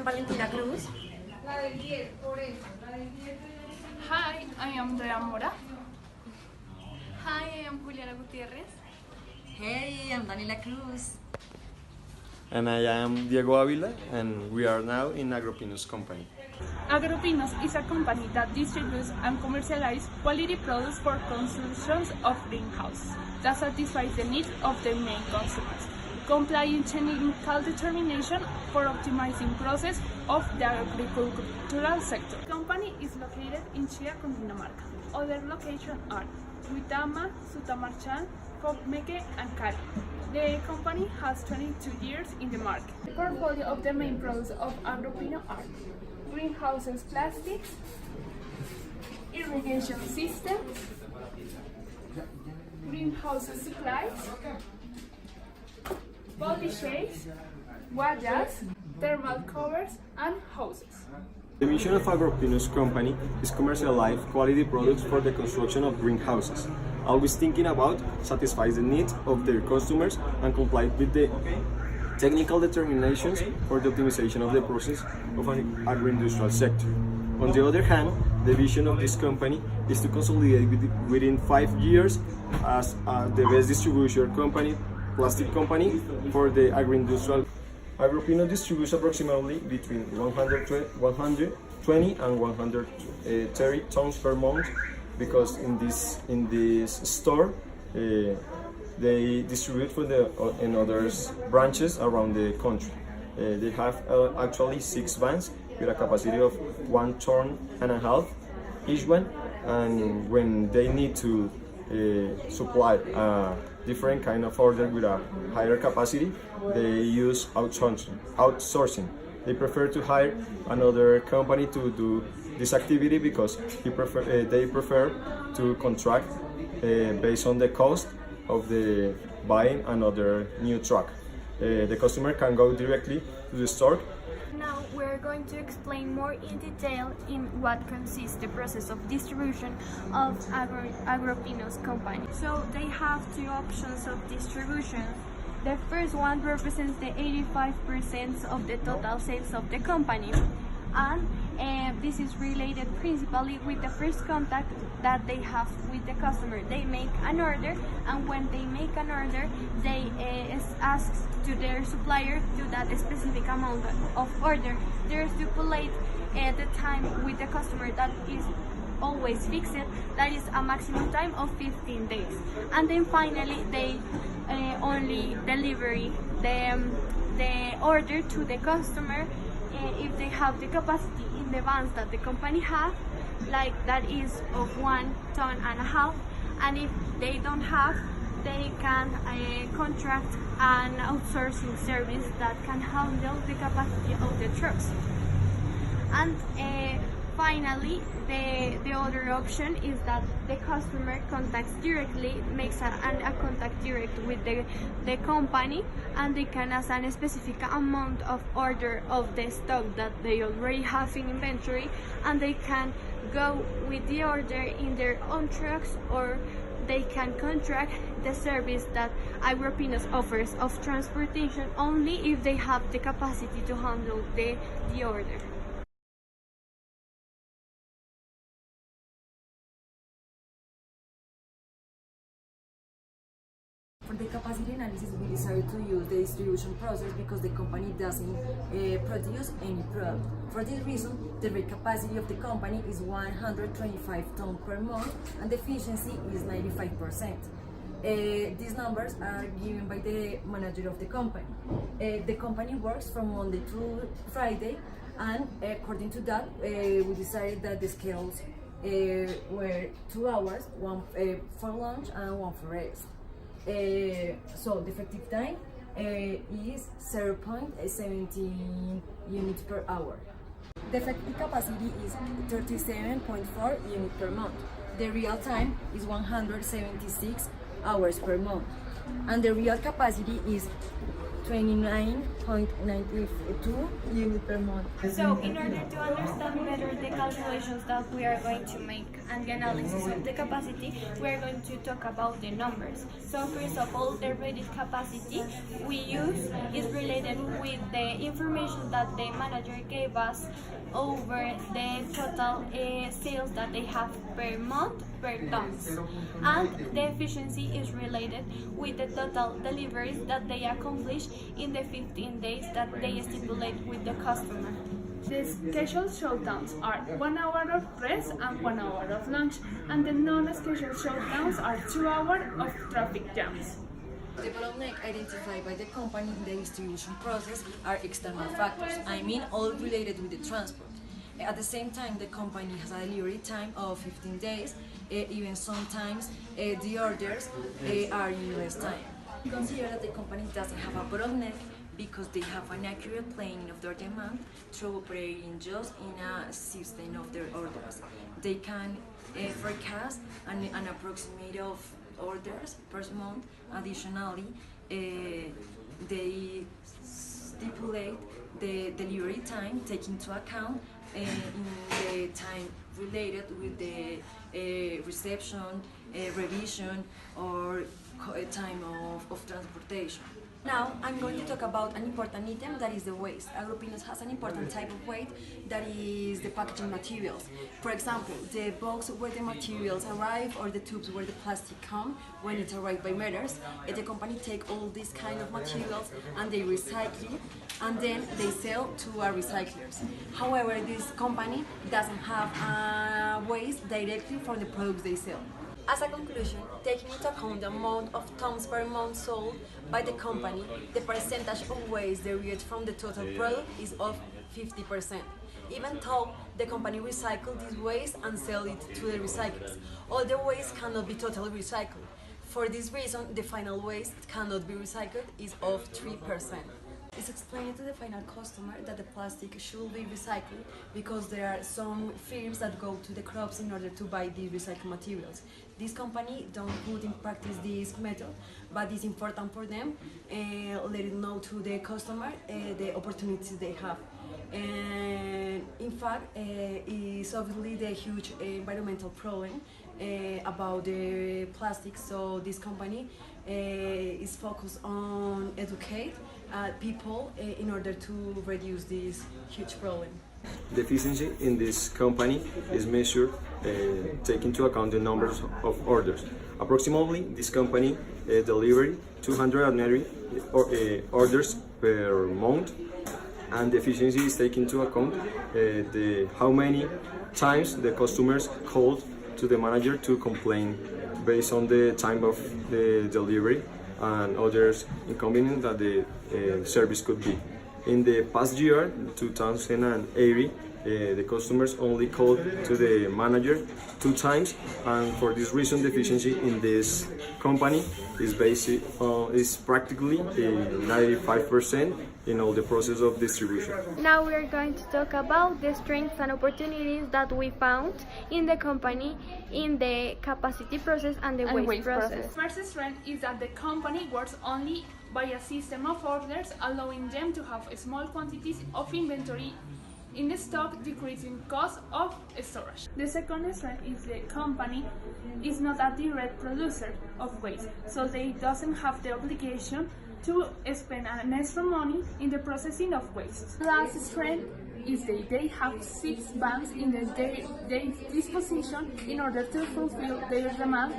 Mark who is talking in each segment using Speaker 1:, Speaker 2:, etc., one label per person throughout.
Speaker 1: Valentina Cruz.
Speaker 2: Hi, I am Andrea Mora.
Speaker 3: Hi, I am Juliana Gutierrez.
Speaker 1: Hey, I'm Daniela Cruz.
Speaker 4: And I am Diego Avila, and we are now in Agropinos company.
Speaker 2: Agropinos is a company that distributes and commercializes quality products for constructions of greenhouses that satisfies the needs of their main customers, complying technical determination for optimizing process of the agricultural sector. The company is located in Chía, Cundinamarca. Other locations are Huitama, Sutamarchan, Fokmeke, and Cali. The company has 22 years in the market. The portfolio of the main products of Agropino are greenhouses, plastics, irrigation systems, greenhouse supplies, body shades, guayas, thermal covers, and hoses.
Speaker 4: The mission of Agropinos company is commercialize quality products for the construction of greenhouses, always thinking about satisfying the needs of their customers and comply with the technical determinations for the optimization of the process of an agro-industrial sector. On the other hand, the vision of this company is to consolidate within 5 years as the best distribution company, plastic company for the agro-industrial. Agropino distributes approximately between 120 and 130 tons per month, because in this store they distribute for in other branches around the country. They have actually 6 vans with a capacity of 1.5 tons each one, and when they need to supply a different kind of order with a higher capacity, they use outsourcing. They prefer to hire another company to do this activity because they prefer to contract based on the cost of the buying another new truck. The customer can go directly to the store.
Speaker 3: Now we're going to explain more in detail in what consists the process of distribution of Agropinos company. So they have 2 options of distribution. The first one represents the 85% of the total sales of the company, and this is related principally with the first contact that they have with the customer. They make an order, and when they make an order, they ask to their supplier to that specific amount of order. They stipulate the time with the customer that is always fixed, that is a maximum time of 15 days. And then finally they only deliver the order to the customer if they have the capacity in the vans that the company have, like that is of 1.5 tons, and if they don't have, they can contract an outsourcing service that can handle the capacity of the trucks. And finally, the other option is that the customer contacts directly, makes a contact direct with the company, and they can ask a specific amount of order of the stock that they already have in inventory, and they can go with the order in their own trucks, or they can contract the service that Agropinos offers of transportation only if they have the capacity to handle the order.
Speaker 1: For the capacity analysis, we decided to use the distribution process because the company doesn't produce any product. For this reason, the rate capacity of the company is 125 tons per month, and the efficiency is 95%. These numbers are given by the manager of the company. The company works from Monday to Friday, and according to that, we decided that the schedules were 2 hours, one for lunch and one for rest. So the effective time is 0.17 units per hour. The effective capacity is 37.4 units per month. The real time is 176 hours per month. And the real capacity is 29.92 units per month.
Speaker 3: So, in order to understand better the calculations that we are going to make and the analysis of the capacity, we are going to talk about the numbers. So, first of all, the rated capacity we use is related with the information that the manager gave us over the total sales that they have per month per tons, and the efficiency is related with the total deliveries that they accomplish in the 15 days that they stipulate with the customer.
Speaker 2: The scheduled shutdowns are 1 hour of rest and 1 hour of lunch, and the non-scheduled shutdowns are 2 hours of traffic jams.
Speaker 1: The bottleneck identified by the company in the distribution process are external factors, I mean all related with the transport. At the same time, the company has a delivery time of 15 days, even sometimes the orders are in less time. Consider that the company doesn't have a bottleneck because they have an accurate planning of their demand through operating just in a system of their orders. They can forecast an approximate of orders per month. Additionally, they stipulate the delivery time, taking into account in the time related with the reception, revision, or time of transportation. Now I'm going to talk about an important item that is the waste. Agropinos has an important type of waste that is the packaging materials. For example, the box where the materials arrive or the tubes where the plastic come when it arrives by meters. The company take all these kind of materials and they recycle it and then they sell to our recyclers. However, this company doesn't have waste directly from the products they sell. As a conclusion, taking into account the amount of tons per month sold by the company, the percentage of waste derived from the total product is of 50%. Even though the company recycles this waste and sell it to the recyclers, all the waste cannot be totally recycled. For this reason, the final waste cannot be recycled is of 3%. It's explained to the final customer that the plastic should be recycled because there are some firms that go to the crops in order to buy these recycled materials. This company don't put in practice this method, but it's important for them let it know to the customer the opportunities they have. And in fact, it's obviously the huge environmental problem about the plastic, so this company is focused on educate people in order to reduce this huge problem.
Speaker 4: The efficiency in this company is measured taking into account the numbers of orders. Approximately, this company delivers 280 orders per month, and the efficiency is taking into account how many times the customers called to the manager to complain based on the time of the delivery and others inconvenience that the service could be. In the past year, 2080, the customers only called to the manager 2 times, and for this reason, the efficiency in this company is practically 95% in all the process of distribution.
Speaker 3: Now we are going to talk about the strengths and opportunities that we found in the company in the capacity process and the waste process.
Speaker 2: First strength is that the company works only by a system of orders, allowing them to have small quantities of inventory in stock, decreasing cost of storage. The second strength is the company is not a direct producer of waste, so they doesn't have the obligation to spend an extra money in the processing of waste. Last strength is that they have 6 vans in their disposition in order to fulfill their demand,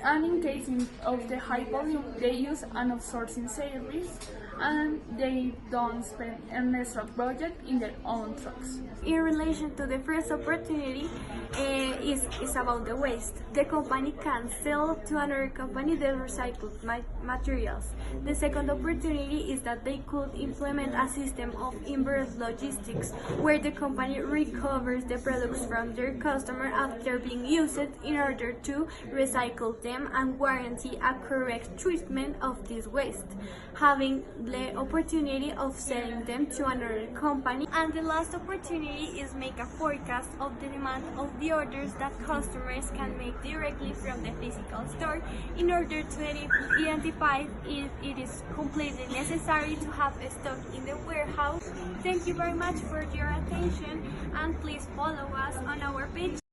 Speaker 2: and in case of the high volume, they use an outsourcing service and they don't spend an extra budget in their own trucks.
Speaker 3: In relation to the first opportunity, is about the waste. The company can sell to another company the recycled materials. The second opportunity is that they could implement a system of inverse logistics where the company recovers the products from their customer after being used in order to recycle them and guarantee a correct treatment of this waste. Having the opportunity of selling them to another company. And the last opportunity is make a forecast of the demand of the orders that customers can make directly from the physical store in order to identify if it is completely necessary to have a stock in the warehouse. Thank you very much for your attention, and please follow us on our page.